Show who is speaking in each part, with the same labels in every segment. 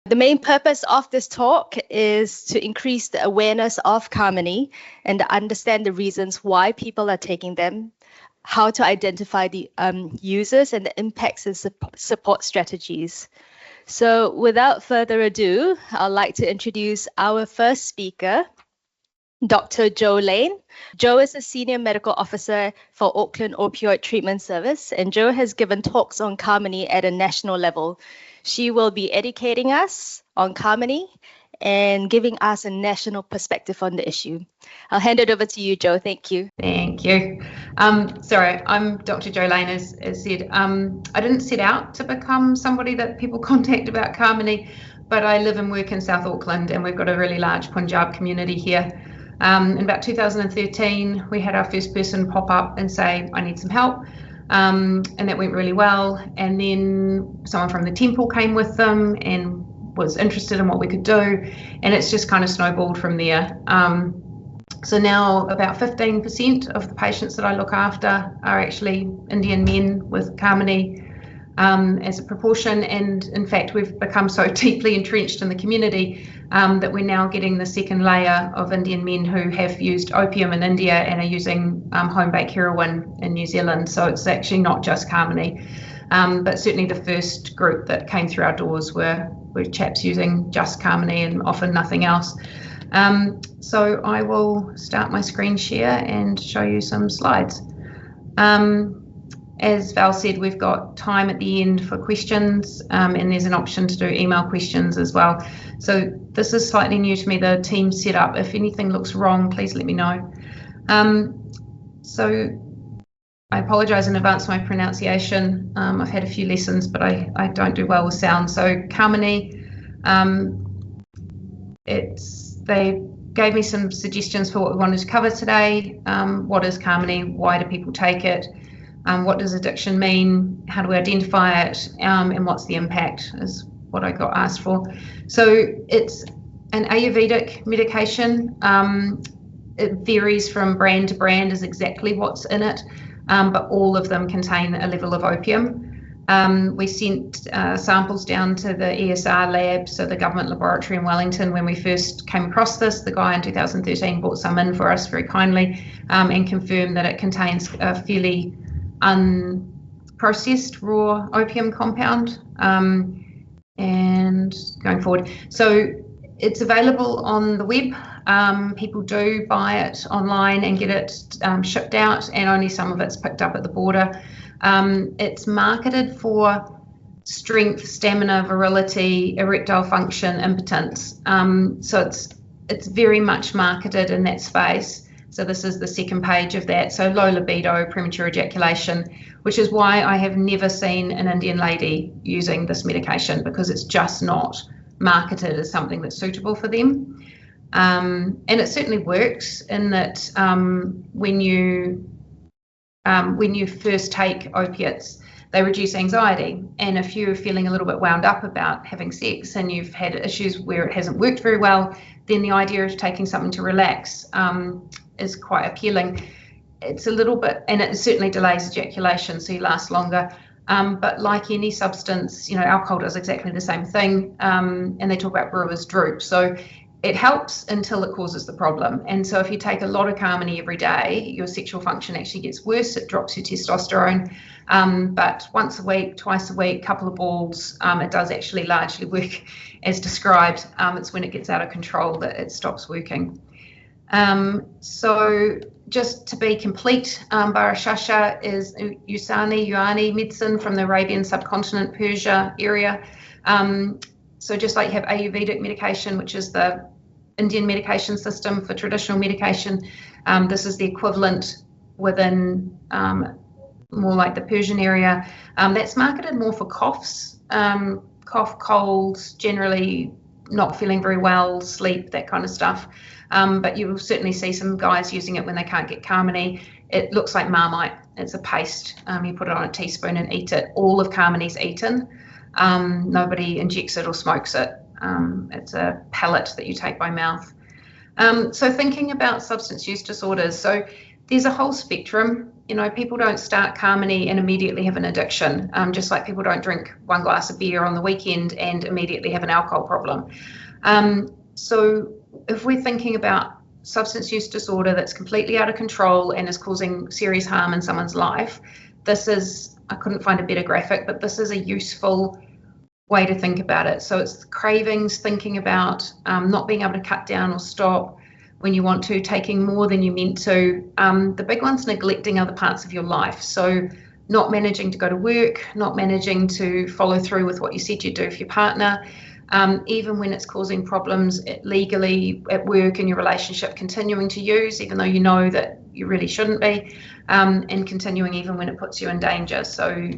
Speaker 1: The main purpose of this talk is to increase the awareness of Kamini and to understand the reasons why people are taking them, how to identify the users and the impacts and support strategies. So without further ado, I'd like to introduce our first speaker, Dr. Joe Lane. Joe is a senior medical officer for Auckland Opioid Treatment Service, and Joe has given talks on Kamini at a national level. She will be educating us on Kamini and giving us a national perspective on the issue. I'll hand it over to you, Joe. Thank you.
Speaker 2: Thank you. Sorry, I'm Dr. Joe Lane, as said. I didn't set out to become somebody that people contact about Kamini, but I live and work in South Auckland, and we've got a really large Punjab community here. In about 2013, we had our first person pop up and say, I need some help. And that went really well. And then someone from the temple came with them and was interested in what we could do. And it's just kind of snowballed from there. So now about 15% of the patients that I look after are actually Indian men with Kamini as a proportion. And in fact, we've become so deeply entrenched in the community that we're now getting the second layer of Indian men who have used opium in India and are using home-baked heroin in New Zealand. So it's actually not just Kamini, but certainly the first group that came through our doors were chaps using just Kamini and often nothing else. So I will start my screen share and show you some slides. As Val said, we've got time at the end for questions, and there's an option to do email questions as well. So this is slightly new to me, the team setup. If anything looks wrong, please let me know. So I apologise in advance for my pronunciation. I've had a few lessons, but I don't do well with sound. So Kamini, they gave me some suggestions for what we wanted to cover today. What is Kamini? Why do people take it? What does addiction mean? How do we identify it? And what's the impact is what I got asked for. So it's an Ayurvedic medication. It varies from brand to brand as exactly what's in it, but all of them contain a level of opium. We sent samples down to the ESR lab, so the government laboratory in Wellington. When we first came across this, the guy in 2013 brought some in for us very kindly and confirmed that it contains a fairly unprocessed raw opium compound. And going forward, so it's available on the web. People do buy it online and get it shipped out, and only some of it's picked up at the border. It's marketed for strength, stamina, virility, erectile function, impotence. So it's very much marketed in that space. So this is the second page of that. So low libido, premature ejaculation, which is why I have never seen an Indian lady using this medication, because it's just not marketed as something that's suitable for them. And it certainly works in that when you first take opiates, they reduce anxiety. And if you're feeling a little bit wound up about having sex and you've had issues where it hasn't worked very well, then the idea of taking something to relax is quite appealing. It's a little bit, and it certainly delays ejaculation, so you last longer. But like any substance, alcohol does exactly the same thing. And they talk about brewer's droop. So it helps until it causes the problem. And so if you take a lot of Kamini every day, your sexual function actually gets worse. It drops your testosterone. But once a week, twice a week, couple of balls, it does actually largely work as described. It's when it gets out of control that it stops working. So just to be complete, Barashasha is Usani medicine from the Arabian subcontinent, Persia area. So just like you have Ayurvedic medication, which is the Indian medication system for traditional medication, this is the equivalent within more like the Persian area. That's marketed more for coughs, cough, colds, generally not feeling very well, sleep, that kind of stuff. But you will certainly see some guys using it when they can't get Kamini. It looks like Marmite. It's a paste. You put it on a teaspoon and eat it. All of Kamini's eaten. Nobody injects it or smokes it. It's a pellet that you take by mouth. So thinking about substance use disorders, so there's a whole spectrum. people don't start Kamini and immediately have an addiction, just like people don't drink one glass of beer on the weekend and immediately have an alcohol problem. So if we're thinking about substance use disorder that's completely out of control and is causing serious harm in someone's life, I couldn't find a better graphic, but this is a useful way to think about it. So it's cravings, thinking about not being able to cut down or stop when you want to, taking more than you meant to. The big one's neglecting other parts of your life. So not managing to go to work, not managing to follow through with what you said you'd do for your partner, even when it's causing problems legally at work and your relationship, continuing to use even though you know that you really shouldn't be, and continuing even when it puts you in danger. So,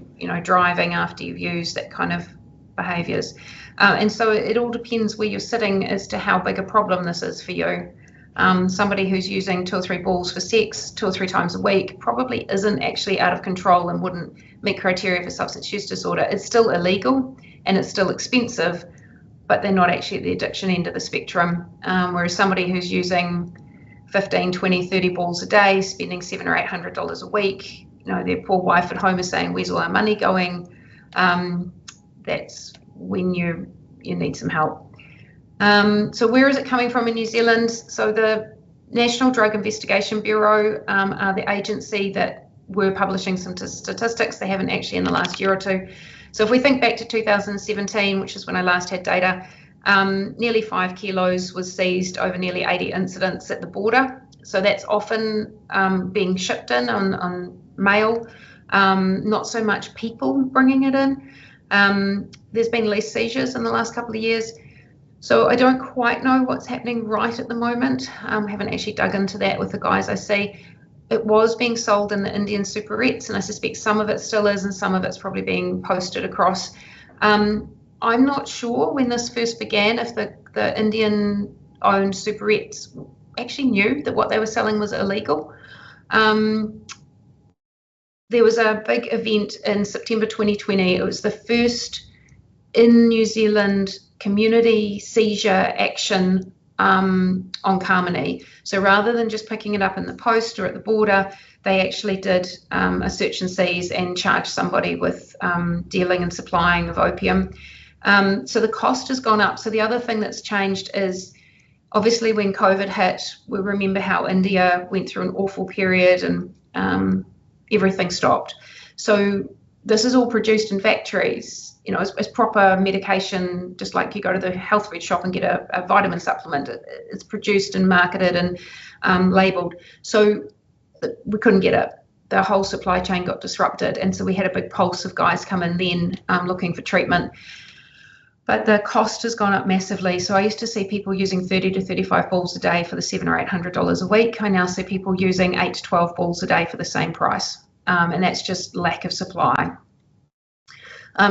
Speaker 2: driving after you've used, that kind of behaviours. And so it all depends where you're sitting as to how big a problem this is for you. Somebody who's using 2 or 3 balls for sex 2 or 3 times a week probably isn't actually out of control and wouldn't meet criteria for substance use disorder. It's still illegal and it's still expensive, but they're not actually at the addiction end of the spectrum. Whereas somebody who's using 15, 20, 30 balls a day, spending $700 or $800 a week, their poor wife at home is saying, where's all our money going? That's when you need some help. So where is it coming from in New Zealand? So the National Drug Investigation Bureau are the agency that were publishing some statistics. They haven't actually in the last year or two. So if we think back to 2017, which is when I last had data, nearly 5 kilos was seized over nearly 80 incidents at the border. So that's often being shipped in on mail, not so much people bringing it in. There's been less seizures in the last couple of years. So I don't quite know what's happening right at the moment. Haven't actually dug into that with the guys I see. It was being sold in the Indian superettes, and I suspect some of it still is, and some of it's probably being posted across. I'm not sure when this first began if the Indian-owned superettes actually knew that what they were selling was illegal. There was a big event in September 2020. It was the first in New Zealand community seizure action on Kamini. So rather than just picking it up in the post or at the border, they actually did a search and seize and charged somebody with dealing and supplying of opium. So the cost has gone up. So the other thing that's changed is obviously when COVID hit, we remember how India went through an awful period and everything stopped. So this is all produced in factories. As proper medication, just like you go to the health food shop and get a vitamin supplement. It's produced and marketed and labelled. So we couldn't get it. The whole supply chain got disrupted. And so we had a big pulse of guys come in then looking for treatment. But the cost has gone up massively. So I used to see people using 30 to 35 balls a day for the $700 or $800 a week. I now see people using 8 to 12 balls a day for the same price. And that's just lack of supply.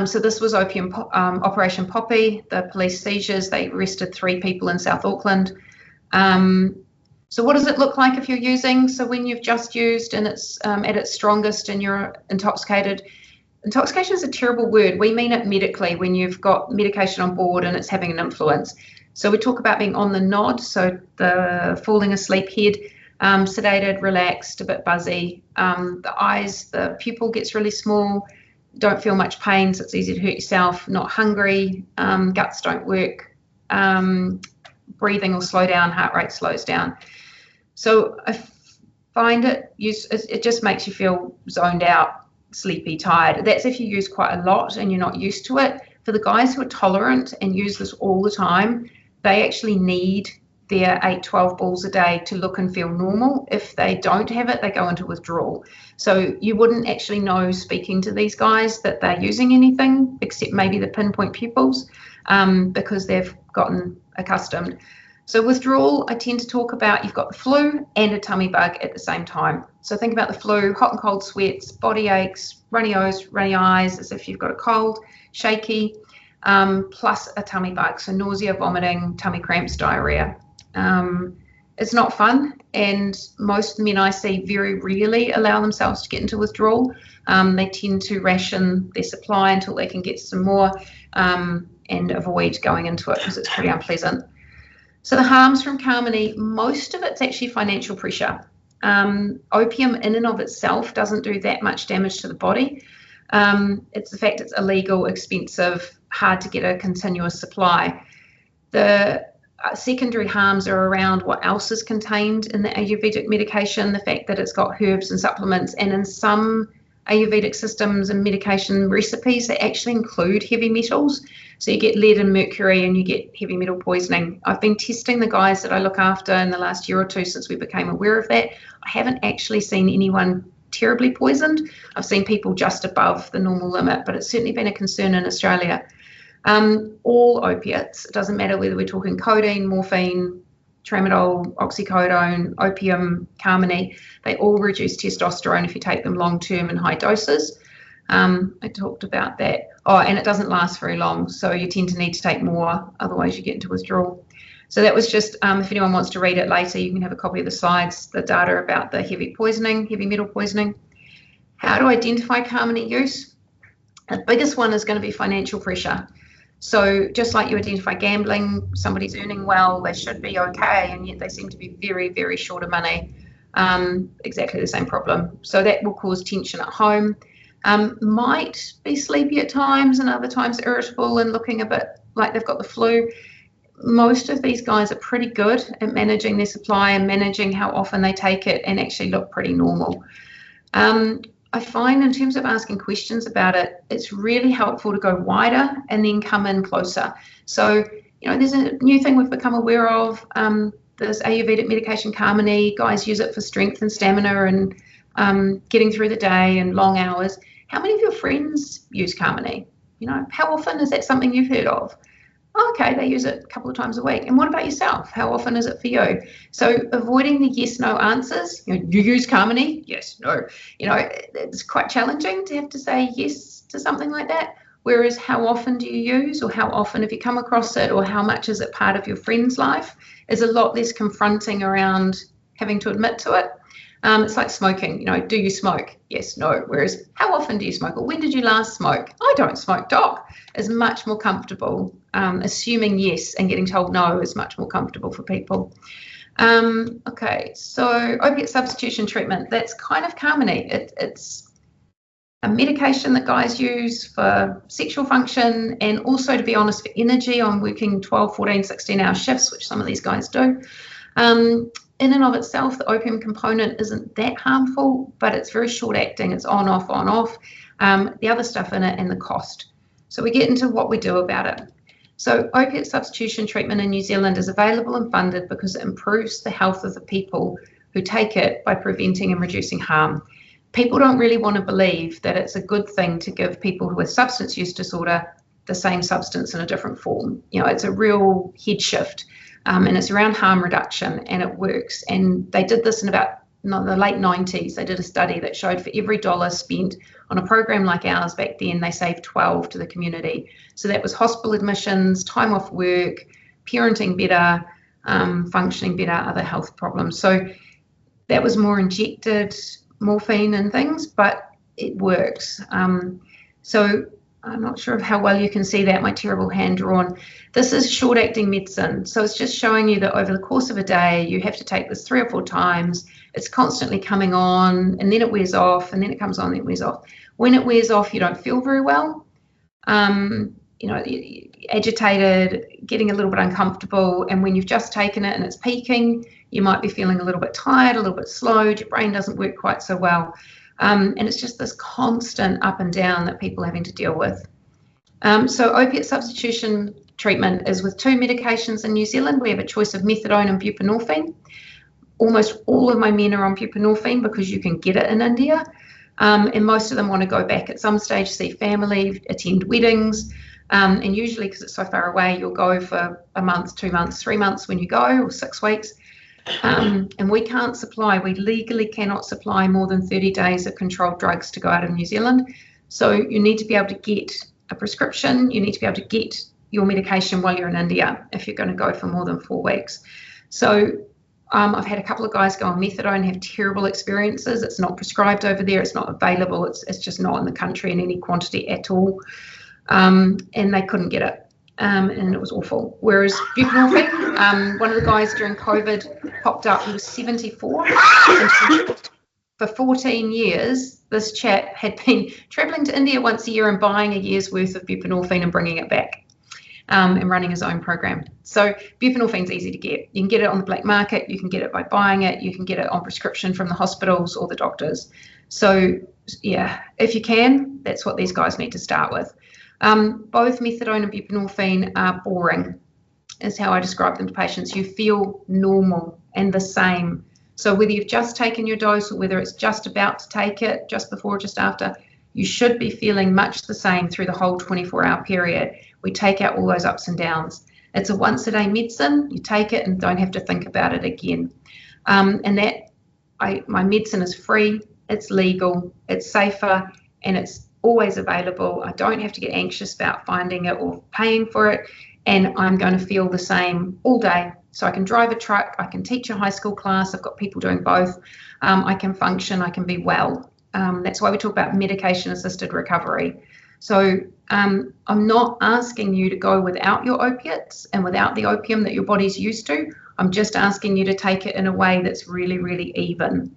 Speaker 2: So this was opium Operation Poppy, the police seizures. They arrested 3 people in South Auckland. So what does it look like if you're using? So when you've just used and it's at its strongest and you're intoxicated. Intoxication is a terrible word. We mean it medically when you've got medication on board and it's having an influence. So we talk about being on the nod, so the falling asleep head, sedated, relaxed, a bit buzzy. The eyes, the pupil gets really small. Don't feel much pain, so it's easy to hurt yourself, not hungry, guts don't work, breathing will slow down, heart rate slows down. So I find it just makes you feel zoned out, sleepy, tired. That's if you use quite a lot and you're not used to it. For the guys who are tolerant and use this all the time, they actually need their 8, 12 balls a day to look and feel normal. If they don't have it, they go into withdrawal. So you wouldn't actually know, speaking to these guys, that they're using anything except maybe the pinpoint pupils, because they've gotten accustomed. So withdrawal, I tend to talk about you've got the flu and a tummy bug at the same time. So think about the flu, hot and cold sweats, body aches, runny nose, runny eyes, as if you've got a cold, shaky, plus a tummy bug. So nausea, vomiting, tummy cramps, diarrhea. It's not fun, and most men I see very rarely allow themselves to get into withdrawal. They tend to ration their supply until they can get some more, and avoid going into it because it's pretty unpleasant. So the harms from Kamini, most of it's actually financial pressure. Opium in and of itself doesn't do that much damage to the body. It's the fact it's illegal, expensive, hard to get a continuous supply. The secondary harms are around what else is contained in the Ayurvedic medication, the fact that it's got herbs and supplements, and in some Ayurvedic systems and medication recipes, they actually include heavy metals. So you get lead and mercury and you get heavy metal poisoning. I've been testing the guys that I look after in the last year or two since we became aware of that. I haven't actually seen anyone terribly poisoned. I've seen people just above the normal limit, but it's certainly been a concern in Australia. All opiates, it doesn't matter whether we're talking codeine, morphine, tramadol, oxycodone, opium, Kamini, they all reduce testosterone if you take them long-term in high doses. I talked about that. Oh, and it doesn't last very long, so you tend to need to take more, otherwise you get into withdrawal. So that was just, if anyone wants to read it later, you can have a copy of the slides, the data about the heavy metal poisoning. How to identify Kamini use? The biggest one is going to be financial pressure. So just like you identify gambling, somebody's earning well, they should be okay, and yet they seem to be very, very short of money. Exactly the same problem. So that will cause tension at home. Might be sleepy at times and other times irritable and looking a bit like they've got the flu. Most of these guys are pretty good at managing their supply and managing how often they take it and actually look pretty normal. I find in terms of asking questions about it, it's really helpful to go wider and then come in closer. So, there's a new thing we've become aware of. There's Ayurvedic medication, Kamini. Guys use it for strength and stamina and getting through the day and long hours. How many of your friends use Kamini? How often is that something you've heard of? Okay, they use it a couple of times a week. And what about yourself? How often is it for you? So avoiding the yes, no answers. You use Kamini? Yes, no. It's quite challenging to have to say yes to something like that. Whereas how often do you use, or how often have you come across it, or how much is it part of your friend's life, is a lot less confronting around having to admit to it. It's like smoking. Do you smoke? Yes, no. Whereas how often do you smoke, or when did you last smoke? I don't smoke, doc. Is much more comfortable. Assuming yes and getting told no is much more comfortable for people. Okay, so opiate substitution treatment, that's kind of Kamini. It's a medication that guys use for sexual function, and also, to be honest, for energy. I'm working 12, 14, 16-hour shifts, which some of these guys do. In and of itself, the opium component isn't that harmful, but it's very short acting. It's on, off, on, off. The other stuff in it and the cost. So we get into what we do about it. So opiate substitution treatment in New Zealand is available and funded because it improves the health of the people who take it by preventing and reducing harm. People don't really want to believe that it's a good thing to give people with substance use disorder the same substance in a different form. It's a real head shift, and it's around harm reduction, and it works. And they did this in about the late 90s. They did a study that showed for every dollar spent on a program like ours back then, they saved 12 to the community. So that was hospital admissions, time off work, parenting better, functioning better, other health problems. So that was more injected morphine and things, but it works. So I'm not sure of how well you can see that, my terrible hand drawn. This is short-acting medicine. So it's just showing you that over the course of a day, you have to take this 3 or 4 times. It's constantly coming on, and then it wears off, and then it comes on, then it wears off. When it wears off, you don't feel very well. Agitated, getting a little bit uncomfortable. And when you've just taken it and it's peaking, you might be feeling a little bit tired, a little bit slowed. Your brain doesn't work quite so well. And it's just this constant up and down that people are having to deal with. So opiate substitution treatment is with 2 medications in New Zealand. We have a choice of methadone and buprenorphine. Almost all of my men are on buprenorphine because you can get it in India. And most of them want to go back at some stage, see family, attend weddings. And usually, because it's so far away, you'll go for a month, 2 months, 3 months when you go, or 6 weeks. And we can't supply, we legally cannot supply more than 30 days of controlled drugs to go out of New Zealand. So you need to be able to get a prescription, you need to be able to get your medication while you're in India if you're going to go for more than 4 weeks. So I've had a couple of guys go on methadone and have terrible experiences. It's not prescribed over there, it's not available, it's just not in the country in any quantity at all. And they couldn't get it. and it was awful. Whereas buprenorphine, one of the guys during COVID popped up, he was 74, and for 14 years, this chap had been traveling to India once a year and buying a year's worth of buprenorphine and bringing it back, and running his own program. So buprenorphine's easy to get. You can get it on the black market, you can get it by buying it, you can get it on prescription from the hospitals or the doctors. So yeah, if you can, that's what these guys need to start with. Both methadone and buprenorphine are boring, is how I describe them to patients. You feel normal and the same. So whether you've just taken your dose or whether it's just about to take it, just before or just after, you should be feeling much the same through the whole 24-hour period. We take out all those ups and downs. It's a once-a-day medicine. You take it and don't have to think about it again. My medicine is free, it's legal, it's safer, and it's always available. I don't have to get anxious about finding it or paying for it, and I'm going to feel the same all day. So I can drive a truck, I can teach a high school class, I've got people doing both, I can function, I can be well. That's why we talk about medication-assisted recovery. So I'm not asking you to go without your opiates and without the opium that your body's used to. I'm just asking you to take it in a way that's really, really even.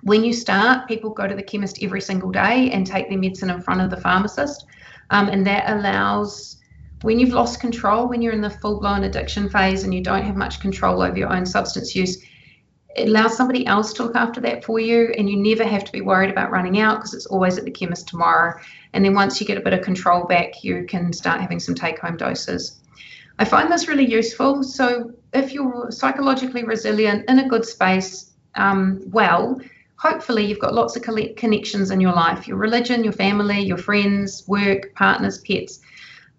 Speaker 2: When you start, people go to the chemist every single day and take their medicine in front of the pharmacist, and that allows, when you've lost control, when you're in the full-blown addiction phase and you don't have much control over your own substance use, it allows somebody else to look after that for you, and you never have to be worried about running out because it's always at the chemist tomorrow. And then once you get a bit of control back, you can start having some take-home doses. I find this really useful. So if you're psychologically resilient, in a good space, hopefully you've got lots of connections in your life, your religion, your family, your friends, work, partners, pets.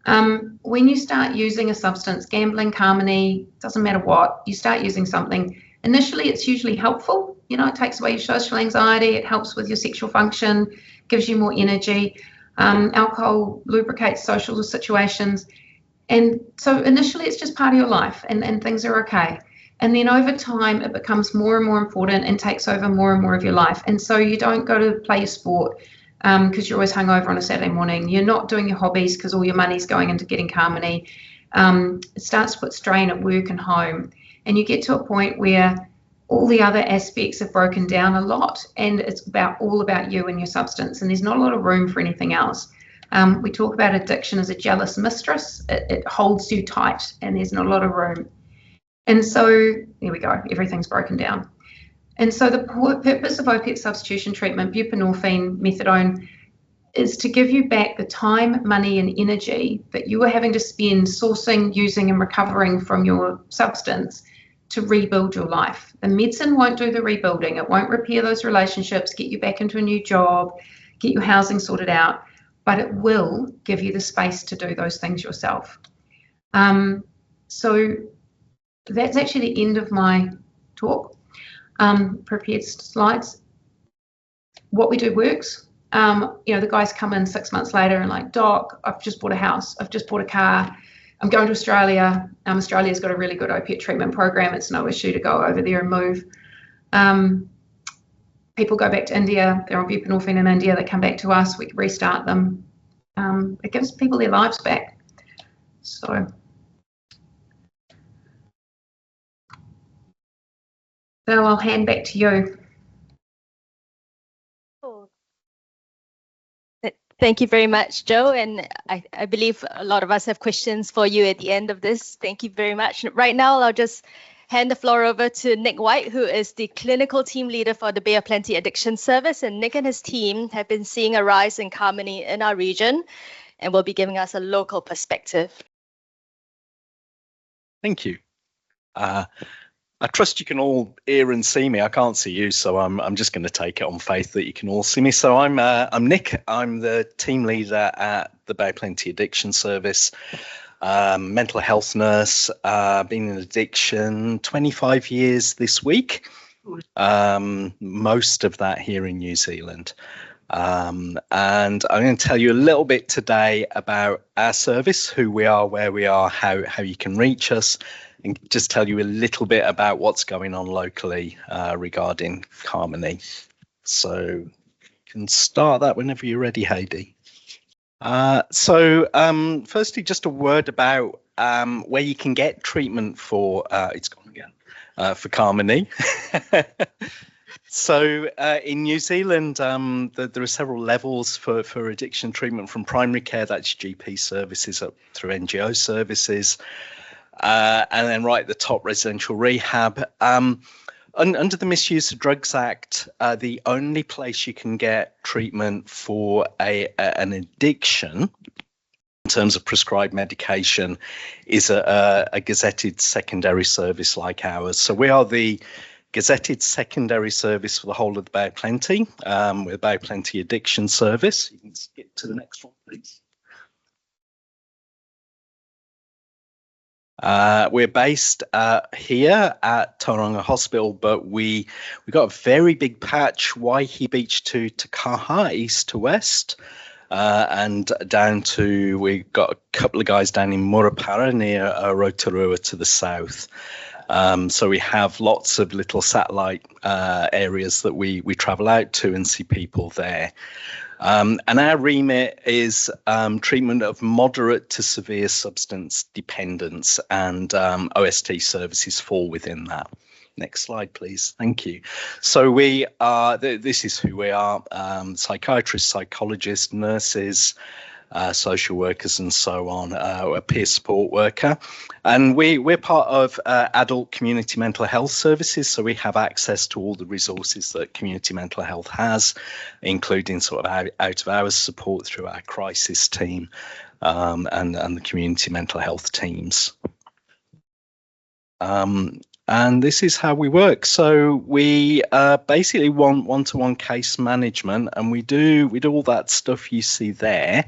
Speaker 2: When you start using a substance, gambling, Kamini, doesn't matter what, you start using something, initially it's usually helpful. You know, it takes away your social anxiety, it helps with your sexual function, gives you more energy. Alcohol lubricates social situations. And so initially it's just part of your life and things are okay. And then over time, it becomes more and more important and takes over more and more of your life. And so you don't go to play your sport because you're always hungover on a Saturday morning. You're not doing your hobbies because all your money's going into getting Kamini. It starts to put strain at work and home. And you get to a point where all the other aspects have broken down a lot and it's all about you and your substance. And there's not a lot of room for anything else. We talk about addiction as a jealous mistress. It holds you tight and there's not a lot of room. And so there we go, everything's broken down. And so the purpose of opiate substitution treatment, buprenorphine, methadone, is to give you back the time, money and energy that you were having to spend sourcing, using and recovering from your substance to rebuild your life. The medicine won't do the rebuilding. It won't repair those relationships, get you back into a new job, get your housing sorted out, but it will give you the space to do those things yourself. So that's actually the end of my talk. Prepared slides. What we do works. The guys come in 6 months later and like, Doc, I've just bought a house, I've just bought a car, I'm going to Australia. Australia's got a really good opiate treatment program. It's no issue to go over there and move. People go back to India, they're on buprenorphine in India, they come back to us, we restart them. It gives people their lives back. So Bill, I'll hand back to you.
Speaker 1: Thank you very much, Jo. And I believe a lot of us have questions for you at the end of this. Thank you very much. Right now, I'll just hand the floor over to Nick White, who is the clinical team leader for the Bay of Plenty Addiction Service. And Nick and his team have been seeing a rise in Kamini in our region and will be giving us a local perspective.
Speaker 3: Thank you. I trust you can all hear and see me. I can't see you, so I'm just going to take it on faith that you can all see me. So I'm Nick. I'm the team leader at the Bay of Plenty Addiction Service, mental health nurse. Been in addiction 25 years this week. Most of that here in New Zealand. And I'm going to tell you a little bit today about our service, who we are, where we are, how you can reach us, and just tell you a little bit about what's going on locally regarding Kamini. So you can start that whenever you're ready, Heidi. Firstly, just a word about where you can get treatment for, it's gone again, for Kamini. In New Zealand, there are several levels for addiction treatment, from primary care, that's GP services, up through NGO services, and then right at the top, residential rehab. Under the Misuse of Drugs Act, the only place you can get treatment for an addiction in terms of prescribed medication is a gazetted secondary service like ours. So we are the gazetted secondary service for the whole of the Bay of Plenty, with Bay of Plenty Addiction Service. You can skip to the next one, please. We're based here at Tauranga Hospital, but we got a very big patch, Waihi Beach to Kaha, east to west, and down to, we got a couple of guys down in Murupara near Rotorua to the south. So we have lots of little satellite areas that we travel out to and see people there. And our remit is treatment of moderate to severe substance dependence, and OST services fall within that. Next slide, please. Thank you. So we are, this is who we are, psychiatrists, psychologists, nurses, social workers and so on, a peer support worker. And we're part of adult community mental health services, so we have access to all the resources that community mental health has, including sort of out of hours support through our crisis team and the community mental health teams. And this is how we work. So we basically want one-to-one case management, and we do all that stuff you see there.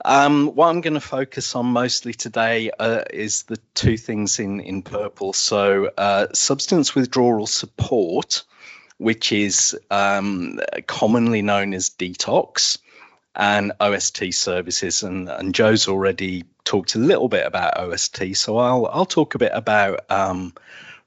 Speaker 3: What I'm going to focus on mostly today is the two things in purple. So substance withdrawal support, which is commonly known as detox, and OST services, and Joe's already talked a little bit about OST, so I'll talk a bit about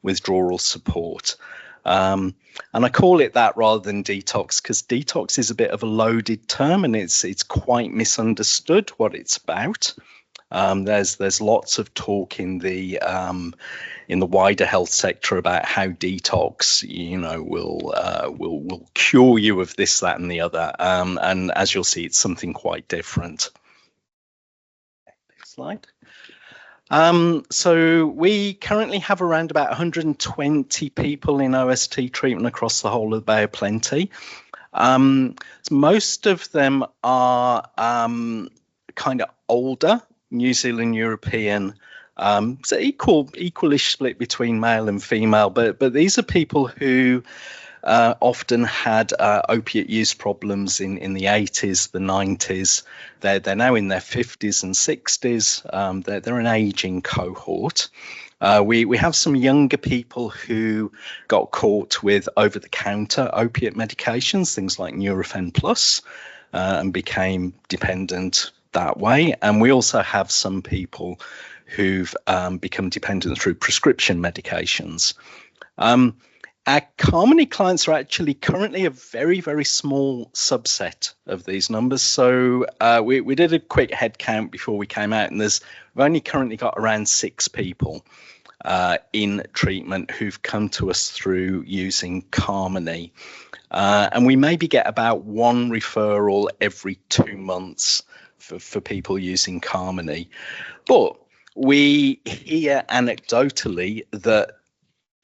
Speaker 3: withdrawal support. And I call it that rather than detox, because detox is a bit of a loaded term, and it's quite misunderstood what it's about. There's lots of talk in the wider health sector about how detox, will cure you of this, that, and the other. And as you'll see, it's something quite different. Next slide. So we currently have around about 120 people in OST treatment across the whole of the Bay of Plenty. Most of them are kind of older, New Zealand European, so equalish split between male and female, but these are people who often had opiate use problems in the 80s, the 90s. They're now in their 50s and 60s. They're an aging cohort. We have some younger people who got caught with over-the-counter opiate medications, things like Nurofen Plus, and became dependent that way. And we also have some people who've become dependent through prescription medications. Our Kamini clients are actually currently a very, very small subset of these numbers. So we did a quick head count before we came out, and we've only currently got around 6 people in treatment who've come to us through using Kamini. And we maybe get about 1 referral every 2 months for people using Kamini. But we hear anecdotally that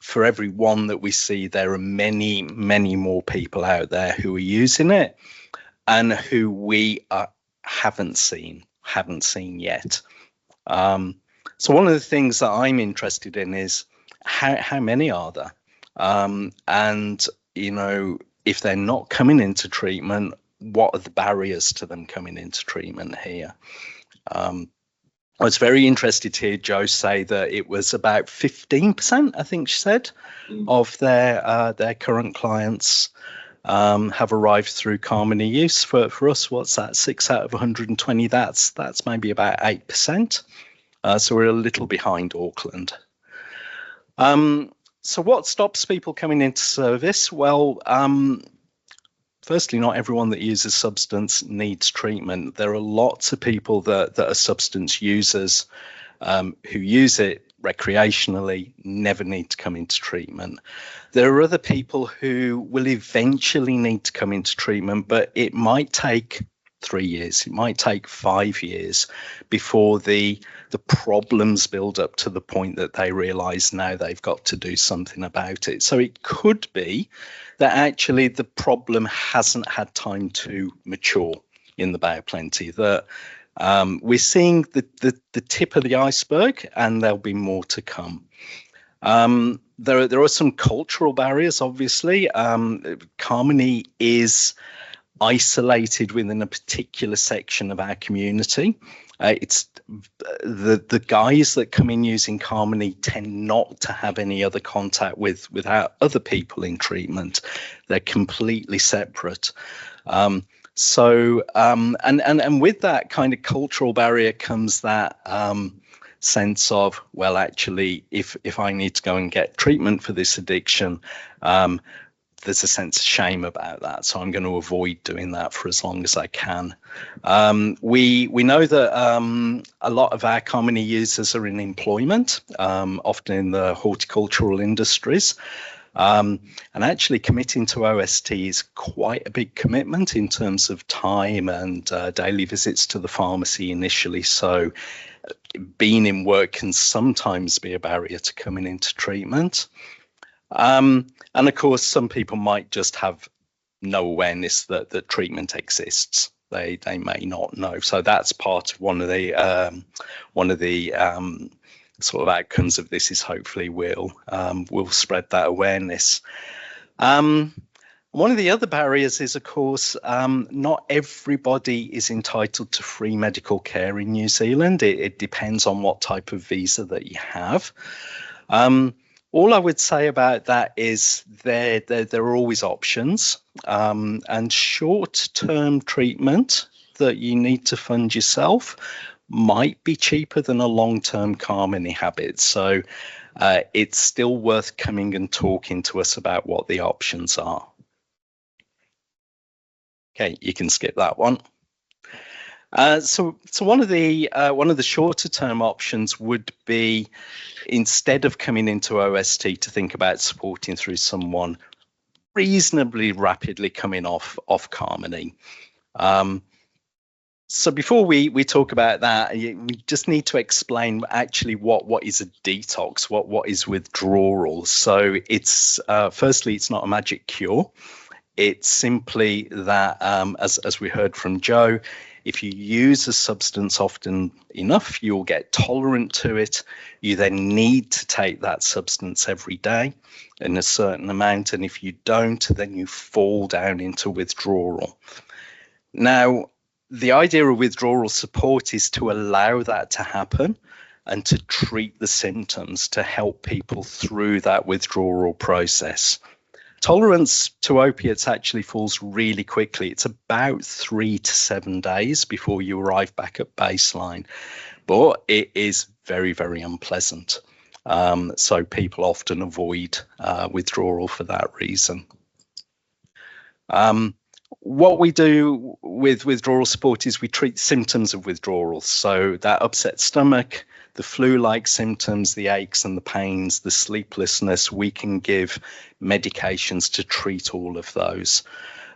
Speaker 3: for every 1 that we see, there are many, many more people out there who are using it and who we haven't seen yet. So one of the things that I'm interested in is how many are there? And, if they're not coming into treatment, what are the barriers to them coming into treatment here? I was very interested to hear Jo say that it was about 15%, I think she said, of their current clients have arrived through Kamini use. For us, what's that? 6 out of 120. That's maybe about 8%. So we're a little behind Auckland. So what stops people coming into service? Well, firstly, not everyone that uses substance needs treatment. There are lots of people that are substance users who use it recreationally, never need to come into treatment. There are other people who will eventually need to come into treatment, but it might take 3 years, it might take 5 years before the problems build up to the point that they realize now they've got to do something about it. So it could be that actually the problem hasn't had time to mature in the bowel plenty, that we're seeing the tip of the iceberg, and there'll be more to come. There are some cultural barriers, obviously. Kamini is isolated within a particular section of our community. It's the guys that come in using Kamini tend not to have any other contact with our other people in treatment. They're completely separate. So with that kind of cultural barrier comes that sense of, well, actually, if I need to go and get treatment for this addiction, there's a sense of shame about that. So I'm going to avoid doing that for as long as I can. We know that a lot of our Kamini users are in employment, often in the horticultural industries. And actually committing to OST is quite a big commitment in terms of time and daily visits to the pharmacy initially. So being in work can sometimes be a barrier to coming into treatment. And of course, some people might just have no awareness that treatment exists. They may not know. So that's part of one of the sort of outcomes of this, is hopefully we'll spread that awareness. One of the other barriers is, of course, not everybody is entitled to free medical care in New Zealand. It depends on what type of visa that you have. All I would say about that is there are always options, and short-term treatment that you need to fund yourself might be cheaper than a long-term Kamini habit. So it's still worth coming and talking to us about what the options are. Okay, you can skip that one. So one of the shorter term options would be, instead of coming into OST, to think about supporting through someone reasonably rapidly coming off Kamini. So before we talk about that, we just need to explain actually what is a detox, what is withdrawal. So it's firstly, it's not a magic cure. It's simply that, as we heard from Joe, if you use a substance often enough, you'll get tolerant to it. You then need to take that substance every day in a certain amount. And if you don't, then you fall down into withdrawal. Now, the idea of withdrawal support is to allow that to happen and to treat the symptoms, to help people through that withdrawal process. Tolerance to opiates actually falls really quickly. It's about 3 to 7 days before you arrive back at baseline, but it is very, very unpleasant. So people often avoid withdrawal for that reason. What we do with withdrawal support is we treat symptoms of withdrawal. So that upset stomach, the flu-like symptoms, the aches and the pains, the sleeplessness, we can give medications to treat all of those.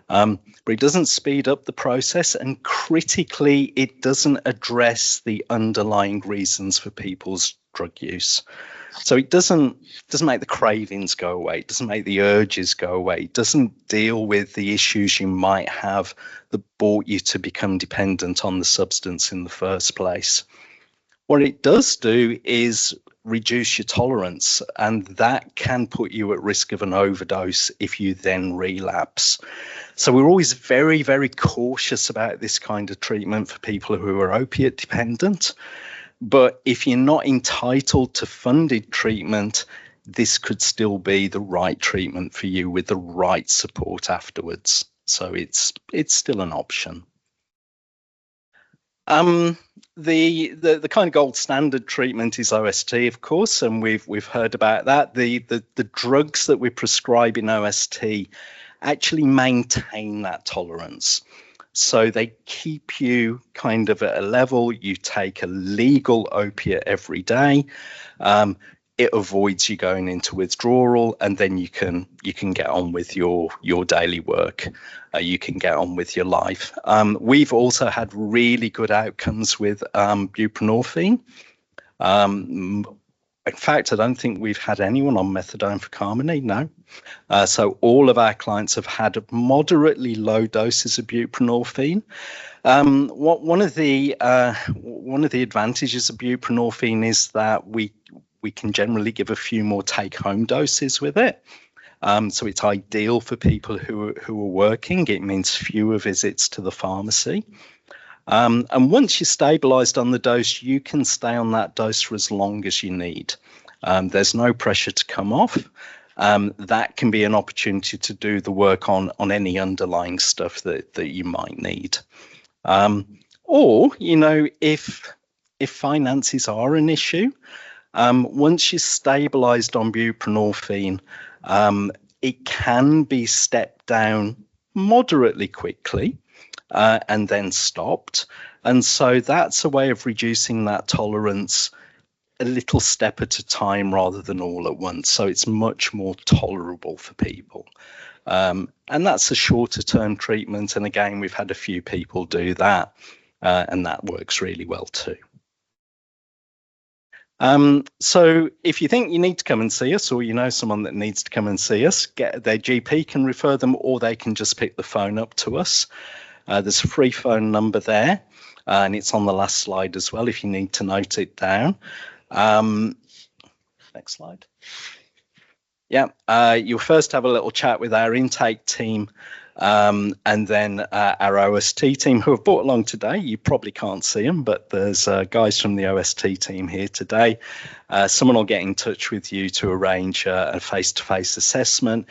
Speaker 3: But it doesn't speed up the process, and critically, it doesn't address the underlying reasons for people's drug use. So it doesn't make the cravings go away. It doesn't make the urges go away. It doesn't deal with the issues you might have that brought you to become dependent on the substance in the first place. What it does do is reduce your tolerance, and that can put you at risk of an overdose if you then relapse. So we're always very, very cautious about this kind of treatment for people who are opiate dependent. But if you're not entitled to funded treatment, this could still be the right treatment for you with the right support afterwards. So it's still an option. The kind of gold standard treatment is OST, of course, and we've heard about that. The drugs that we prescribe in OST actually maintain that tolerance. So they keep you kind of at a level. You take a legal opiate every day. It avoids you going into withdrawal, and then you can get on with your daily work. You can get on with your life. We've also had really good outcomes with buprenorphine. In fact, I don't think we've had anyone on methadone for Kamini, no. So all of our clients have had moderately low doses of buprenorphine. One of the advantages of buprenorphine is that we can generally give a few more take-home doses with it. So it's ideal for people who are working. It means fewer visits to the pharmacy. And once you're stabilized on the dose, you can stay on that dose for as long as you need. There's no pressure to come off. That can be an opportunity to do the work on any underlying stuff that you might need. Or, if finances are an issue, once you're stabilized on buprenorphine, it can be stepped down moderately quickly. And then stopped. And so that's a way of reducing that tolerance a little step at a time rather than all at once. So it's much more tolerable for people. And that's a shorter term treatment. And again, we've had a few people do that, and that works really well too. So if you think you need to come and see us, or you know someone that needs to come and see us, their GP can refer them, or they can just pick the phone up to us. There's a free phone number there, and it's on the last slide as well if you need to note it down. Next slide. Yeah, you'll first have a little chat with our intake team, and then our OST team who have brought along today. You probably can't see them, but there's guys from the OST team here today. Someone will get in touch with you to arrange a face-to-face assessment.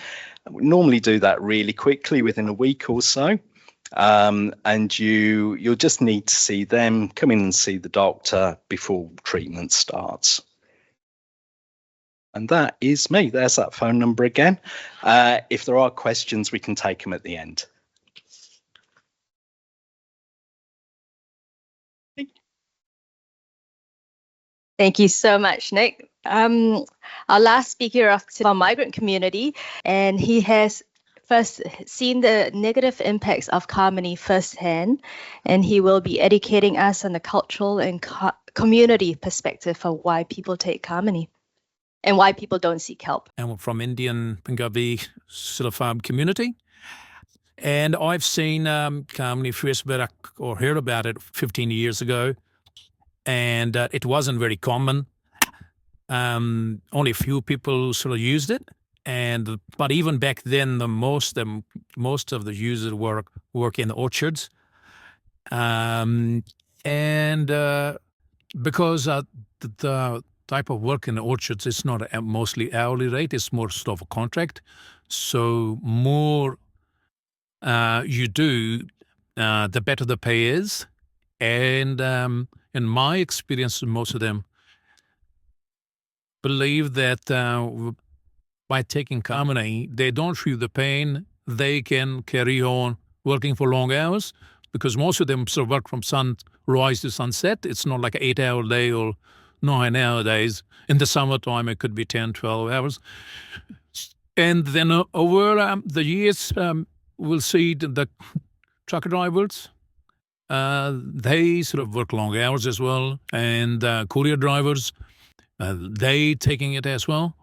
Speaker 3: We normally do that really quickly within a week or so. And you'll just need to see them, come in and see the doctor before treatment starts. And that is me. There's that phone number again. If there are questions, we can take them at the end.
Speaker 1: Thank you so much, Nick. Our last speaker of our migrant community, and he has first seen the negative impacts of Kamini firsthand, and he will be educating us on the cultural and community perspective of why people take Kamini and why people don't seek help.
Speaker 4: And we're from Indian Punjabi sort of community. And I've seen Kamini first or heard about it 15 years ago, and it wasn't very common. Only a few people sort of used it. But even back then, most of the users work in orchards, and because the type of work in the orchards is not a mostly hourly rate; it's more sort of a contract. So more you do, the better the pay is. And in my experience, most of them believe that. By taking Kamini, they don't feel the pain. They can carry on working for long hours because most of them sort of work from sunrise to sunset. It's not like an 8-hour day or 9-hour days. In the summertime, it could be 10, 12 hours. And then over the years, we'll see the truck drivers. They sort of work long hours as well. And courier drivers, they taking it as well.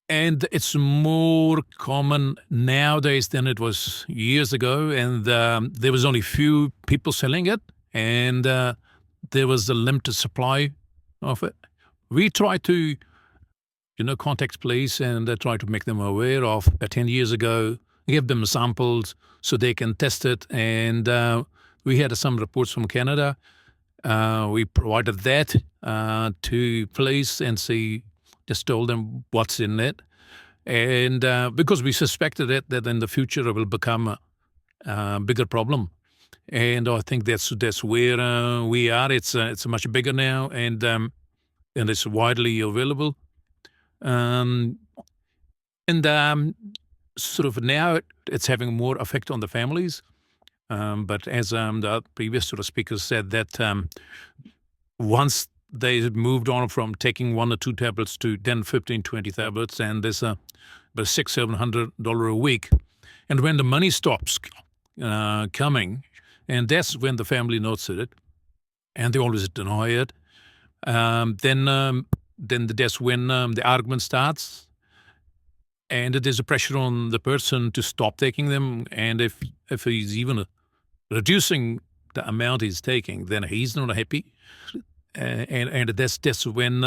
Speaker 4: And it's more common nowadays than it was years ago. And there was only few people selling it. And there was a limited supply of it. We try to, contact police and try to make them aware of 10 years ago, give them samples so they can test it. And we had some reports from Canada. We provided that to police and just told them what's in it. And because we suspected that in the future it will become a bigger problem. And I think that's where we are. It's much bigger now, and it's widely available. And sort of now it's having more effect on the families. But as the previous sort of speakers said, that once they moved on from taking 1 or 2 tablets to 10, 15, 20 tablets, and there's about $600-700 a week. And when the money stops coming, and that's when the family notices it, and they always deny it, then that's when the argument starts, and there's a pressure on the person to stop taking them. And if he's even reducing the amount he's taking, then he's not happy. And that's when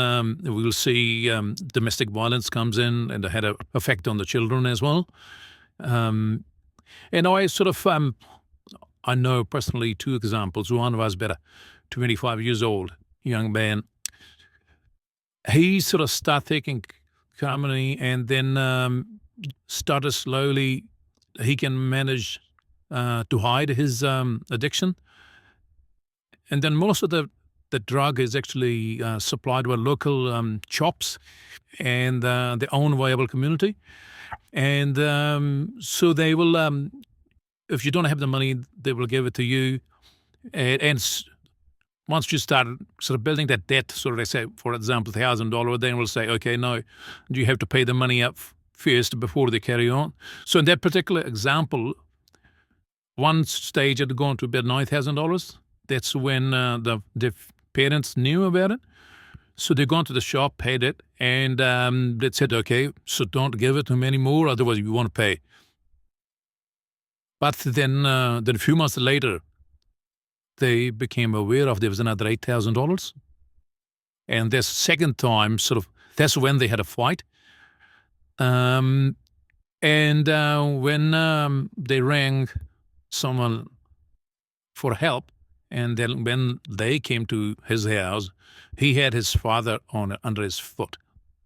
Speaker 4: we'll see domestic violence comes in, and it had an effect on the children as well. And I sort of, I know personally 2 examples. One was about a 25 years old young man. He sort of started taking Kamini, and then started slowly. He can manage to hide his addiction. And then most of the drug is actually supplied by local shops and their own viable community. And so they will, if you don't have the money, they will give it to you. And once you start sort of building that debt, so they say, for example, $1,000, then we'll say, okay, no, you have to pay the money up first before they carry on. So in that particular example, one stage had gone to about $9,000. That's when the parents knew about it. So they gone to the shop, paid it, and they said, okay, so don't give it to him anymore, otherwise you won't pay. But then a few months later, they became aware of there was another $8,000. And this second time, sort of, that's when they had a fight. And when they rang someone for help, and then when they came to his house, he had his father under his foot,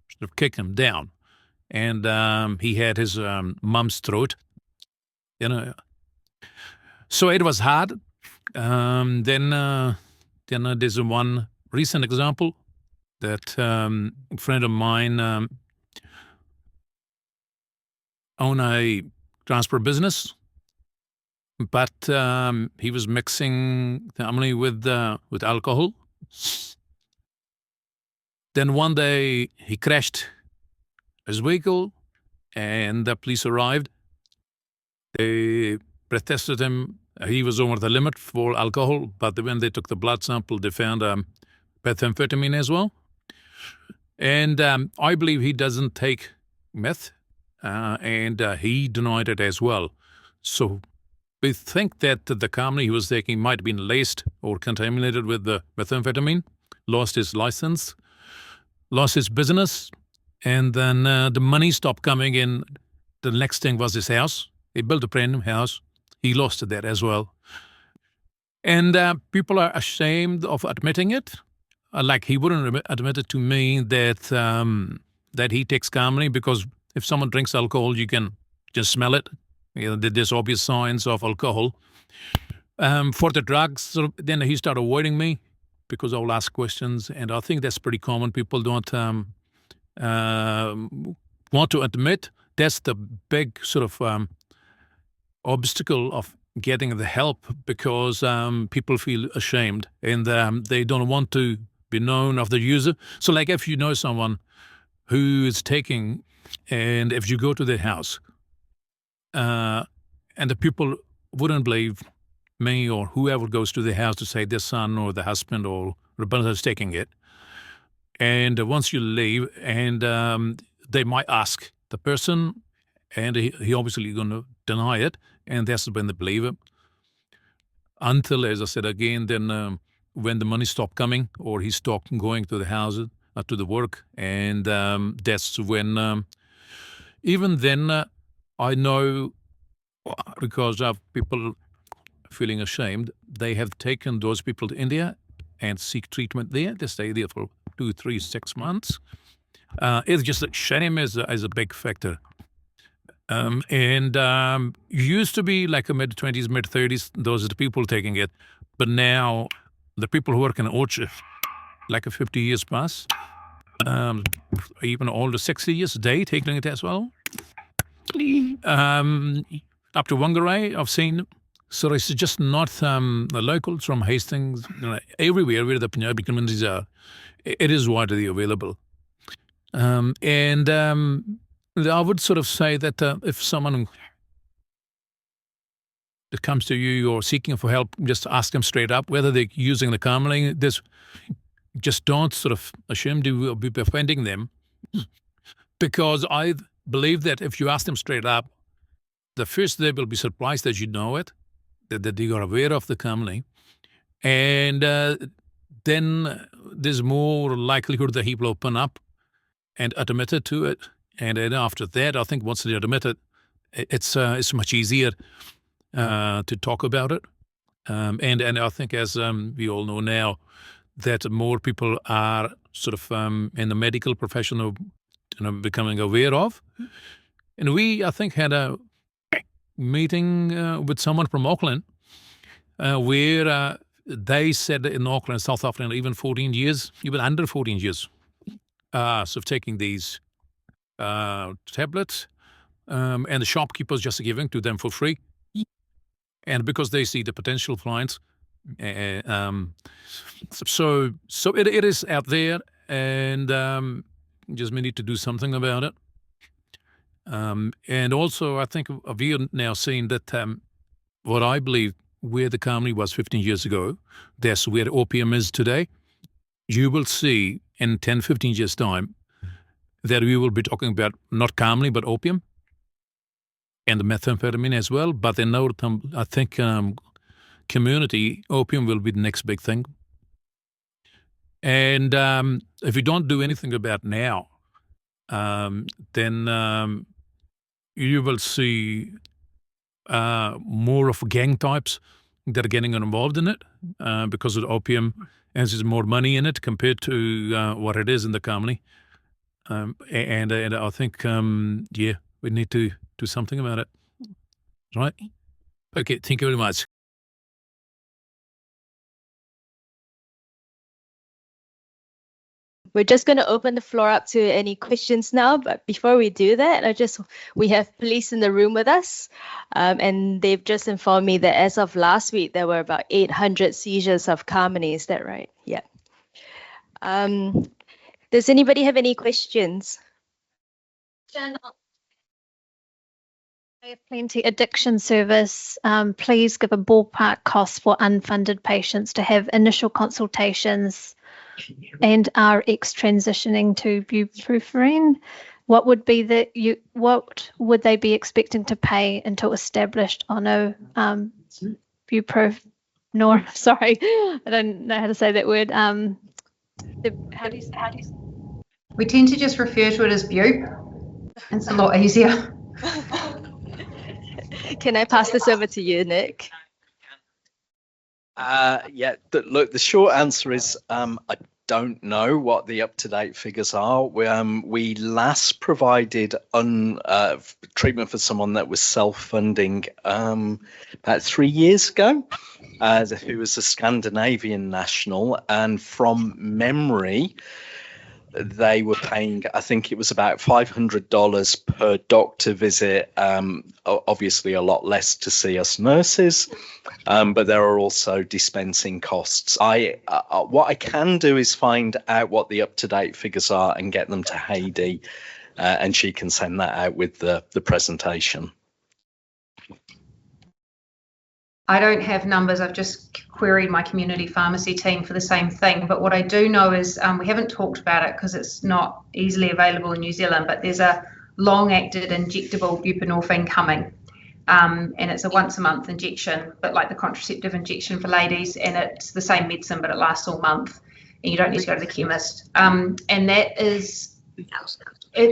Speaker 4: sort of kick him down. And he had his mom's throat, you know. So it was hard. Then there's one recent example that a friend of mine owned a transport business, but he was mixing Kamini with alcohol. Then one day he crashed his vehicle, and the police arrived. They breath-tested him. He was over the limit for alcohol, but when they took the blood sample, they found methamphetamine as well. And I believe he doesn't take meth, and he denied it as well. So we think that the Kamini he was taking might have been laced or contaminated with the methamphetamine, lost his license, lost his business, and then the money stopped coming in. The next thing was his house. He built a brand new house. He lost that as well. And people are ashamed of admitting it. Like he wouldn't admit it to me that he takes Kamini, because if someone drinks alcohol, you can just smell it. You know, there's obvious signs of alcohol. For the drugs, then he started avoiding me because I'll ask questions. And I think that's pretty common. People don't want to admit. That's the big sort of obstacle of getting the help, because people feel ashamed, and they don't want to be known of the user. So like if you know someone who is taking, and if you go to their house, and the people wouldn't believe me or whoever goes to their house to say their son or the husband or the brother is taking it. And once you leave, and they might ask the person, and he obviously going to deny it, and that's when they believe it. Until, as I said again, then when the money stopped coming, or he stopped going to the houses, to the work, and that's when, even then, I know, because of people feeling ashamed, they have taken those people to India and seek treatment there. They stay there for 2, 3, 6 months. It's just that shame is a big factor. And used to be like a mid-20s, mid-30s, those are the people taking it. But now the people who work in orchard, like a 50 years plus, even older 60 years, they taking it as well. Up to Whangarei, I've seen. So it's just not the locals from Hastings, everywhere where the Punjabi communities are. It is widely available. And I would sort of say that if someone that comes to you or seeking for help, just ask them straight up whether they're using the Kamini. Just don't sort of assume to be offending them, because I believe that if you ask them straight up, the first they will be surprised that you know it, that you are aware of the Kamini, and then there's more likelihood that he will open up and admit it to it. And then after that, I think once they admit it, it's much easier to talk about it. And I think, as we all know now, that more people are sort of in the medical profession of becoming aware of. And we, I think, had a meeting with someone from Auckland where they said in Auckland, South Africa, even 14 years, even under 14 years, so taking these tablets, and the shopkeepers just giving to them for free. And because they see the potential clients, so it is out there, and just we need to do something about it. And also, I think we are now seeing that what I believe where the Kamini was 15 years ago, that's where opium is today. You will see in 10, 15 years' time that we will be talking about not Kamini but opium and the methamphetamine as well. But in our, I think, community, opium will be the next big thing. And if we don't do anything about now, then you will see more of gang types that are getting involved in it because of opium, as there's more money in it compared to what it is in the Kamini. And I think, yeah, we need to do something about it. Right? Okay, thank you very much.
Speaker 1: We're just going to open the floor up to any questions now, but before we do that, we have police in the room with us, and they've just informed me that as of last week, there were about 800 seizures of Kamini. Is that right? Yeah. Does anybody have any questions?
Speaker 5: Jen, I have Plenty Addiction Service. Please give a ballpark cost for unfunded patients to have initial consultations and RX transitioning to buprenorphine. What would be what would they be expecting to pay until established on a buprenorphine? Sorry, I don't know how to say that word. How do you
Speaker 2: We tend to just refer to it as bupe. It's a lot easier.
Speaker 1: Can I pass this over to you, Nick?
Speaker 3: Yeah, look, the short answer is I don't know what the up-to-date figures are. We last provided treatment for someone that was self-funding about 3 years ago, who was a Scandinavian national, and from memory, they were paying, I think it was about $500 per doctor visit, obviously a lot less to see us nurses, but there are also dispensing costs. What I can do is find out what the up-to-date figures are and get them to Heidi, and she can send that out with the presentation.
Speaker 2: I don't have numbers. I've just queried my community pharmacy team for the same thing. But what I do know is we haven't talked about it because it's not easily available in New Zealand, but there's a long-acted injectable buprenorphine coming. And it's a once-a-month injection, but like the contraceptive injection for ladies, and it's the same medicine, but it lasts all month, and you don't need to go to the chemist. And that is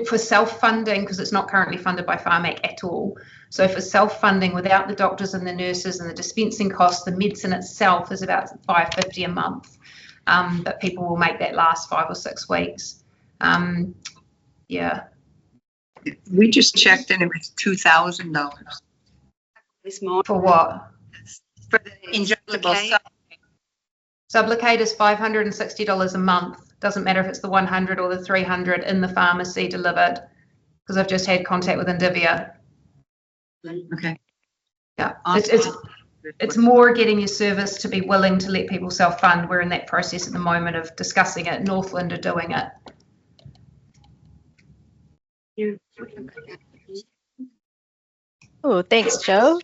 Speaker 2: for self-funding, because it's not currently funded by Pharmac at all. So for self-funding, without the doctors and the nurses and the dispensing costs, the medicine itself is about $5.50 a month. But people will make that last 5 or 6 weeks. Yeah.
Speaker 6: We just checked and it was $2,000.
Speaker 2: For what?
Speaker 6: For the injectable
Speaker 2: Sublocade is $560 a month. Doesn't matter if it's the 100 or the 300 in the pharmacy delivered, because I've just had contact with Indivior.
Speaker 6: Okay.
Speaker 2: Yeah,
Speaker 6: Awesome.
Speaker 2: it's more getting your service to be willing to let people self-fund. We're in that process at the moment of discussing it. Northland are doing it.
Speaker 1: Oh, thanks, Joe.